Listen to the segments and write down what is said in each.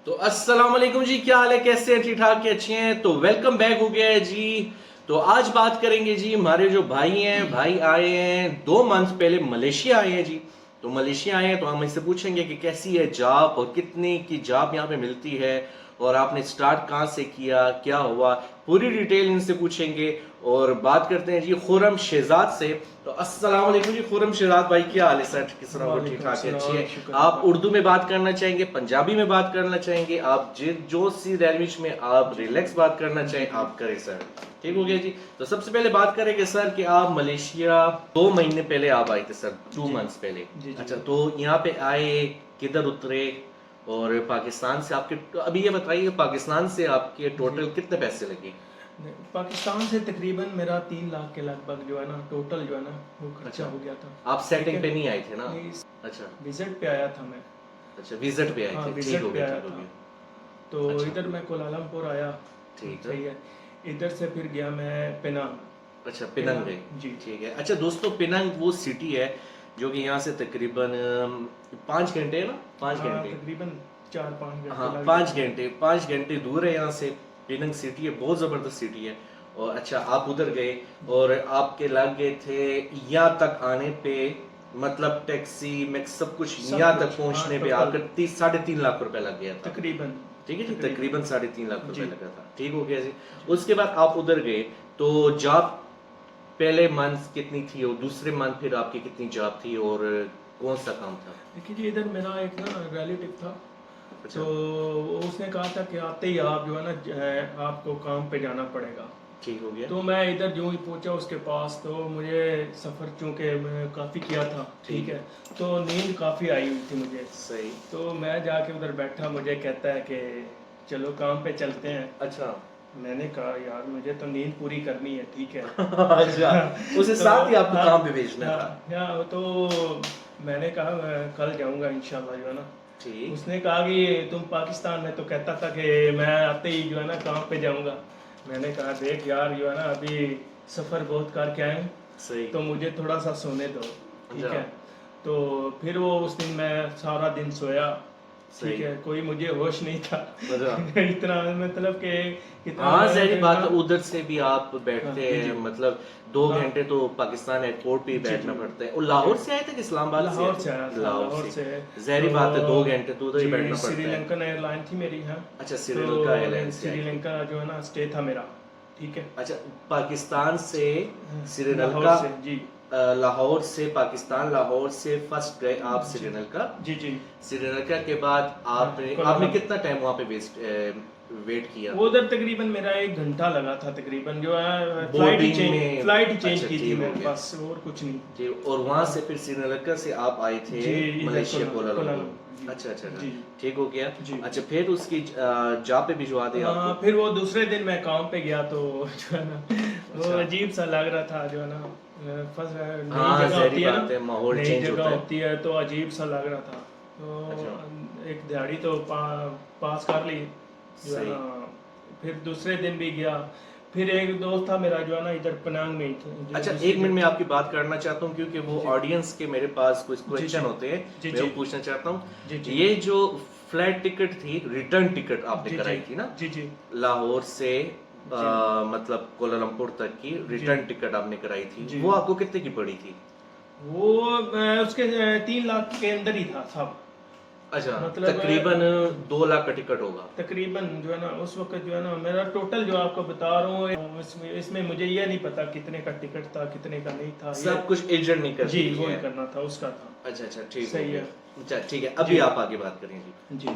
تو السلام علیکم جی، کیا حال ہے؟ کیسے ہیں؟ ٹھیک ٹھاک کے اچھے ہیں؟ تو ویلکم بیک ہو گیا ہے جی۔ تو آج بات کریں گے جی، ہمارے جو بھائی ہیں، بھائی آئے ہیں 2 منتھ پہلے ملیشیا آئے ہیں جی۔ تو ملیشیا آئے ہیں تو ہم اس سے پوچھیں گے کہ کیسی ہے جاب اور کتنے کی جاب یہاں پہ ملتی ہے، اور آپ نے سٹارٹ کہاں سے کیا، کیا ہوا، پوری ڈیٹیل ان سے پوچھیں گے۔ اور بات کرتے ہیں جی خرم شہزاد سے۔ تو السلام علیکم جی خرم شہزاد بھائی، کیا حال ہے سر؟ کس طرح وہ ٹھیک ٹھاک ہے؟ اچھی ہے؟ آپ اردو میں بات کرنا چاہیں گے، پنجابی میں بات کرنا چاہیں گے، آپ جو سی لینگویج میں آپ ریلیکس بات کرنا چاہیں آپ کریں سر، ٹھیک ہو گیا جی۔ تو سب سے پہلے بات کریں گے سر کہ آپ ملیشیا 2 مہینے پہلے آپ آئے تھے سر، 2 منتھس پہلے۔ اچھا، تو یہاں پہ آئے، کدھر اترے، اور پاکستان سے آپ کے، ابھی یہ بتائیے پاکستان سے آپ کے ٹوٹل کتنے پیسے لگے؟ پاکستان سے تقریباً میرا 3 لاکھ کے لگ بھگ جو ہے نا ٹوٹل جو ہے نا وہ خرچہ ہو گیا تھا۔ آپ سیٹنگ پہ نہیں آئے تھے نا؟ اچھا وزٹ پہ آیا تھا میں۔ اچھا، وزٹ پہ آئے تھے، ٹھیک ہو گیا، ٹھیک ہو گیا۔ تو ادھر میں کوالالمپور آیا، ٹھیک صحیح ہے۔ ادھر سے پھر گیا میں پینانگ۔ اچھا، پیننگ گئے جی ٹھیک ہے۔ اچھا دوستو، پیننگ وہ سٹی ہے جو کہ یہاں سے تقریباً 5 گھنٹے ہے نا، 5 گھنٹے، تقریباً 4-5 گھنٹے ہاں لگ 5 گھنٹے، 5 گھنٹے دور ہے یہاں سے۔ پیننگ سٹی ہے، بہت زبردست سٹی ہے۔ اور اچھا آپ ادھر گئے اور آپ کے لگ گئے تھے یہاں تک آنے پہ، مطلب ٹیکسی میں سب کچھ یہاں تک پہنچنے پہ آپ کا 3.5 لاکھ روپے لگ گیا تھا تقریباً۔ ٹھیک ہے جی، تقریباً 3.5 لاکھ روپے لگا تھا، ٹھیک ہو گیا جی۔ اس کے بعد آپ ادھر گئے تو جاب پہلے منتھ کتنی تھی اور دوسرے منتھ پھر آپ کی کتنی جاب تھی اور کون سا کام تھا؟ دیکھیے جی، ادھر میرا ایک نا ریلیٹو تھا، تو اس نے کہا تھا کہ آتے ہی آپ جو ہے نا آپ کو کام پہ جانا پڑے گا، ٹھیک ہو گیا۔ تو میں ادھر جو ہی پہنچا اس کے پاس، تو مجھے سفر چونکہ میں کافی کیا تھا، ٹھیک ہے، تو نیند کافی آئی ہوئی تھی مجھے، صحیح۔ تو میں جا کے ادھر بیٹھا، مجھے کہتا ہے کہ چلو کام پہ چلتے ہیں۔ اچھا، میں نے کہا یار مجھے تو نیند پوری کرنی ہے، ٹھیک ہے۔ اچھا، اسے ساتھ ہی آپ کو کام پہ بھیجنا تھا؟ تو میں نے کہا میں کل جاؤں گا انشاءاللہ جو ہے نا۔ ٹھیک۔ اس نے کہا کہ تم پاکستان میں تو کہتا تھا کہ میں آتے ہی جو ہے نا کام پہ جاؤں گا۔ میں نے کہا دیکھ یار جو ہے نا ابھی سفر بہت کر کے آئے ہوں، صحیح، تو مجھے تھوڑا سا سونے دو، ٹھیک ہے۔ تو پھر وہ اس دن میں سارا دن سویا، ٹھیک ہے، کوئی مجھے ہوش نہیں تھا اتنا، مطلب کہ ہاں ظاہری بات ہے، ادھر سے بھی آپ بیٹھتے ہیں، مطلب 2 گھنٹے تو پاکستان ایئرپورٹ پہ ہی بیٹھنا پڑتا ہے۔ اور لاہور سے آئے تھے کہ اسلام آباد سے؟ لاہور سے آیا تھا، لاہور سے۔ ظاہری بات ہے 2 گھنٹے تو ادھر ہی بیٹھنا پڑتا ہے۔ سری لنکن ایئر لائن تھی میری، ہاں۔ اچھا، سری لنکا ایئر لائن سے؟ سری لنکا جو ہے نا اسٹے تھا میرا، ٹھیک ہے۔ اچھا، پاکستان سے سری لاہور لنکا، سے، جی لاہور سے پاکستان، لاہور سے فرسٹ گئے آپ سری لنکا، جی جی۔ سری لنکا کے بعد آپ نے کتنا ٹائم وہاں پہ ویٹ کیا؟ ادھر تقریباً میرا 1 گھنٹہ لگا تھا تقریباً، جو ہے فلائٹ چینج کی تھی میں، بس اور کچھ نہیں جی۔ اور وہاں سے پھر سری لنکا سے آپ آئے تھے ملیشیا، کوالالمپور؟ اچھا اچھا، ٹھیک ہو گیا۔ اچھا، پھر اس کی جاب پہ بھجوا دیا آپ کو؟ پھر وہ دوسرے دن میں کام پہ گیا تو جو ہے نا وہ عجیب سا لگ رہا تھا، جو ہے نا نئی جگہ ہوتی ہے تو عجیب سا لگ رہا تھا، تو ایک دیہڑی تو پاس کر لی جو ہے نا۔ پھر دوسرے دن بھی گیا، پھر ایک دوست تھا میرا جو ہے نا ادھر پنانگ میں ہی تھا۔ اچھا، 1 منٹ میں آپ کی بات کرنا چاہتا ہوں کیونکہ وہ آڈینس کے میرے پاس کچھ کوئسچن ہوتے ہیں، میں وہ پوچھنا چاہتا ہوں۔ یہ جو فلائٹ ٹکٹ تھی، ریٹرن ٹکٹ آپ نے کرائی تھی نا لاہور سے، مطلب کوالالمپور تک کی ریٹرن ٹکٹ آپ نے کرائی تھی، وہ آپ کو کتنے کی پڑی تھی؟ وہ اس کے 3 لاکھ کے اندر ہی تھا سب۔ اچھا، تقریباً 2 لاکھ کا ٹکٹ ہوگا تقریباً، جو ہے نا اس وقت جو ہے نا میرا ٹوٹل جو آپ کو بتا رہا ہوں، اس میں مجھے یہ نہیں پتا کتنے کا ٹکٹ تھا کتنے کا نہیں تھا، سب کچھ ایجنٹ نہیں کرتا؟ جی وہی کرنا تھا، اس کا تھا۔ اچھا اچھا، ٹھیک صحیح ہے۔ اچھا ٹھیک ہے، ابھی آپ آگے بات کریں گے جی۔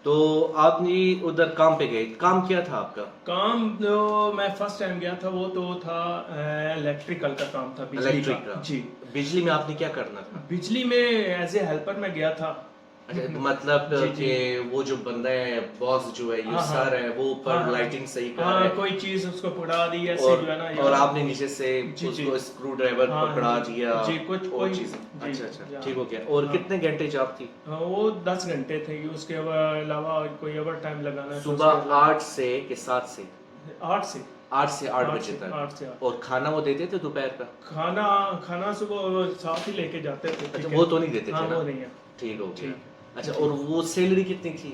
تو آپ نے ادھر کام پہ گئے، کام کیا تھا آپ کا؟ کام جو میں فرسٹ ٹائم گیا تھا وہ تو تھا الیکٹریکل کا کام تھا، بجلی کا۔ جی، بجلی میں آپ نے کیا کرنا تھا؟ بجلی میں ایز اے ہیلپر میں گیا تھا۔ مطلب کہ وہ جو بندہ ہے، باس جو ہے، یہ سر ہے، وہ اوپر لائٹنگ صحیح کر رہا ہے، کوئی چیز اس کو پکڑا دی ایسے جو ہے نا، اور آپ نے نیچے سے اس کو اسکرو ڈرائیور پکڑا دیا، کوئی چیز؟ اچھا اچھا، ٹھیک ہو گیا۔ اور کتنے گھنٹے جاب تھی؟ وہ 10 گھنٹے تھے، اس کے علاوہ کوئی اوور ٹائم لگانا۔ صبح 8 سے کہ 7 سے؟ 8 سے 8 بجے تک۔ اور کھانا وہ دیتے تھے دوپہر کا؟ کھانا صبح ساتھ ہی لے کے جاتے تھے۔ اچھا، وہ تو نہیں دیتے تھے؟ وہ نہیں ہے۔ ٹھیک ہو گیا۔ اچھا، اور وہ سیلری کتنی تھی؟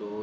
2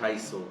2800,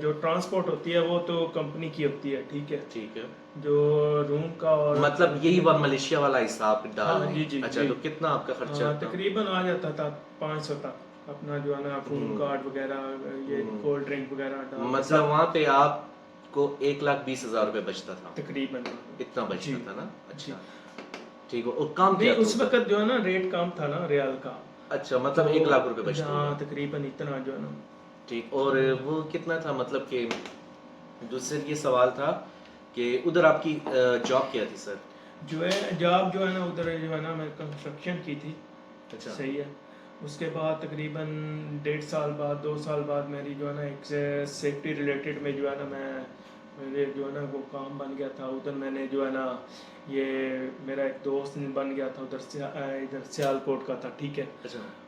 جو ٹرانسپورٹ ہوتی ہے وہ تو کمپنی کی ہوتی ہے، ٹھیک ہے، ٹھیک ہے، جو روم کا اور مطلب یہی وہ ملیشیا والا حساب ڈال جی جی اچھا تو کتنا آپ کا خرچہ تھا؟ تقریباً آ جاتا تھا 500 تک، اپنا جو ہے نا فون کارڈ وغیرہ، یہ کولڈ ڈرنک وغیرہ مطلب وہاں پہ آپ کو 1,20,000 روپے بچتا تھا تقریباً، اتنا بچتا تھا نا؟ اچھا ٹھیک ہے، اور کام کیا اس وقت جو ہے نا ریٹ کم تھا نا ریال کا، اچھا مطلب 1,00,000 روپے بچتا ہاں تقریباً اتنا جو ہے نا، ٹھیک، اور وہ کتنا تھا مطلب کہ دوسرے یہ سوال تھا کہ ادھر آپ کی جاب کیا تھی سر؟ جو ہے جاب جو ہے نا ادھر جو ہے نا میں کنسٹرکشن کی تھی، اچھا صحیح ہے، اس کے بعد تقریباً 1.5 سال بعد 2 سال بعد میری جو ہے نا ایک سیفٹی ریلیٹڈ میں جو ہے نا میرے جو ہے نا وہ کام بن گیا تھا ادھر، میں نے جو ہے نا یہ میرا ایک دوست بن گیا تھا ادھر سیالکوٹ کا تھا، ٹھیک ہے،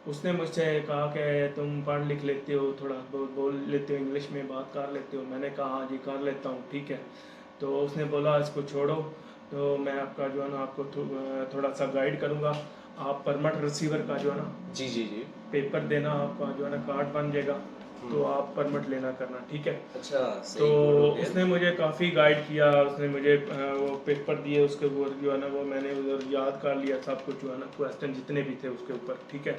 اس نے مجھ سے کہا کہ تم پڑھ لکھ لیتے ہو، تھوڑا بول لیتے ہو، انگلش میں بات کر لیتے ہو، میں نے کہا ہاں جی کر لیتا ہوں، ٹھیک ہے، تو اس نے بولا اس کو چھوڑو، تو میں آپ کا جو ہے نا آپ کو تھوڑا سا گائیڈ کروں گا، آپ پرمٹ ریسیور کا جو ہے نا جی جی جی پیپر دینا، آپ کا جو ہے نا کارڈ بن جائے گا، تو آپ پرمٹ لینا کرنا، ٹھیک ہے، اچھا تو اس نے مجھے کافی گائیڈ کیا، اس نے مجھے وہ پیپر دیے، اس کے اوپر جو ہے نا وہ میں نے ادھر یاد کر لیا سب کچھ جو ہے نا کویسچن جتنے بھی تھے اس کے اوپر، ٹھیک ہے،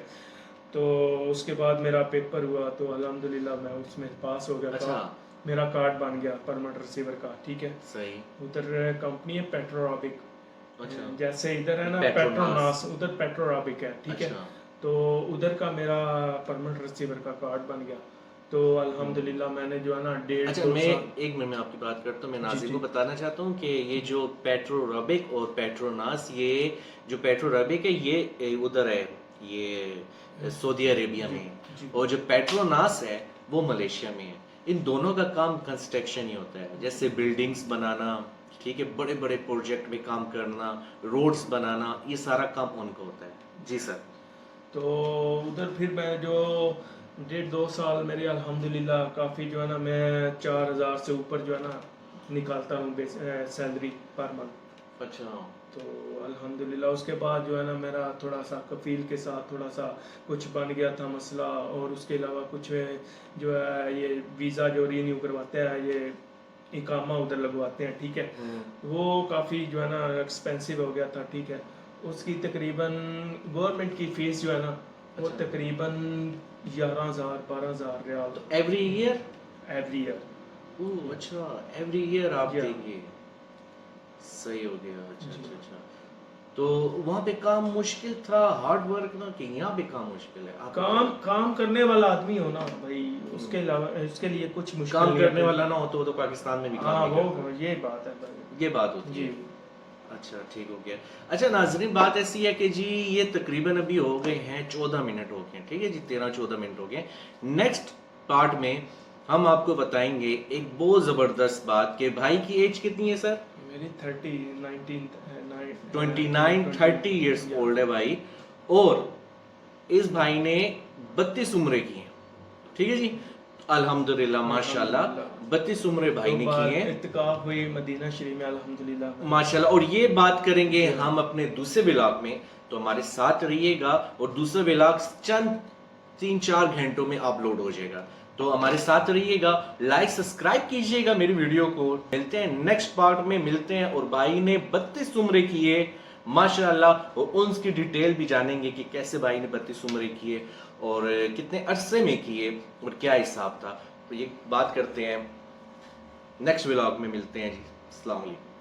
تو اس کے بعد میرا پیپر ہوا تو الحمدللہ میں اس میں پاس ہو گیا تھا، میرا کارڈ بن گیا پرمٹ ریسیور کا، ٹھیک ہے، صحیح، ادھر کمپنی ہے پیٹرورابک، اچھا جیسے ادھر ہے نا پیٹروناس، ادھر پیٹرورابک ہے، ٹھیک ہے، تو ادھر کا میرا پرمٹ ریسیور کا کارڈ بن گیا، تو الحمدللہ میں نے جو ہے نا 1.5-2 سال میں آپ کی بات کرتا ہوں، میں ناظرین کو بتانا چاہتا ہوں کہ یہ جو پیٹرورابک اور پیٹروناس، یہ جو پیٹرورابک ہے یہ ادھر ہے، یہ سعودی عربیہ میں ہے، اور جو پیٹروناس ہے وہ ملیشیا میں ہے، ان دونوں کا کام کنسٹرکشن ہی ہوتا ہے، جیسے بلڈنگز بنانا، ٹھیک ہے، بڑے بڑے پروجیکٹ میں کام کرنا، روڈز بنانا، یہ سارا کام ان کا ہوتا ہے، جی سر، تو ادھر پھر میں جو 1.5-2 سال میرے الحمدللہ کافی جو ہے نا میں 4,000 سے اوپر جو ہے نا نکالتا ہوں سیلری پر منتھ، اچھا، تو الحمدللہ اس کے بعد جو ہے نا میرا تھوڑا سا کفیل کے ساتھ تھوڑا سا کچھ بن گیا تھا مسئلہ، اور اس کے علاوہ کچھ جو ہے یہ ویزا جو رینیو کرواتے ہیں، یہ اقامہ ادھر لگواتے ہیں، ٹھیک ہے، وہ کافی جو ہے نا ایکسپینسو ہو گیا تھا، ٹھیک ہے، اس کی تقریباً گورنمنٹ کی فیس جو ہے نا وہ تقریباً 11,000-12,000 ریال ایوری ایئر، اچھا ایوری ایئر آپ دیں گے، صحیح ہو گیا، اچھا اچھا اچھا، تو وہاں پہ کام مشکل تھا، ہارڈ ورک نہ، کہ یہاں پہ کام مشکل ہے؟ کام کرنے والا آدمی ہونا بھائی، اس کے علاوہ اس کے لیے کچھ مشکل کام کرنے والا نہ ہو تو پاکستان میں بھی کام نہیں کرتا، یہ بات ہے، یہ بات ہوتی ہے، اچھا ٹھیک ہو گیا، اچھا ناظرین بات ایسی ہے کہ جی یہ تقریباً ابھی ہو گئے ہیں 14 منٹ ہو گئے ہیں، ٹھیک ہے جی، 13-14 منٹ ہو گئے، نیکسٹ پارٹ میں ہم آپ کو بتائیں گے ایک بہت زبردست بات کہ بھائی کی ایج کتنی ہے سر؟ میری 29-30 ایئرس اولڈ ہے بھائی، اور اس بھائی نے 32 عمریں کی ہیں، ٹھیک ہے جی، الحمدللہ ماشاءاللہ 32 عمریں بھائی نے کی ہیں، اتقاف ہوئی مدینہ شریف میں الحمدللہ ماشاءاللہ، اور یہ بات کریں گے ہم اپنے دوسرے ولاگ میں، تو ہمارے ساتھ رہیے گا، اور دوسرا ولاگ چند 3-4 گھنٹوں میں اپلوڈ ہو جائے گا، تو ہمارے ساتھ رہیے گا، لائک سبسکرائب کیجئے گا میری ویڈیو کو، ملتے ہیں نیکسٹ پارٹ میں، ملتے ہیں، اور بھائی نے 32 عمریں کیے ماشاءاللہ، اور ان کی ڈیٹیل بھی جانیں گے کہ کیسے بھائی نے 32 عمریں کیے اور کتنے عرصے میں کیے اور کیا حساب تھا، تو یہ بات کرتے ہیں نیکسٹ ولاگ میں، ملتے ہیں جی، السلام علیکم۔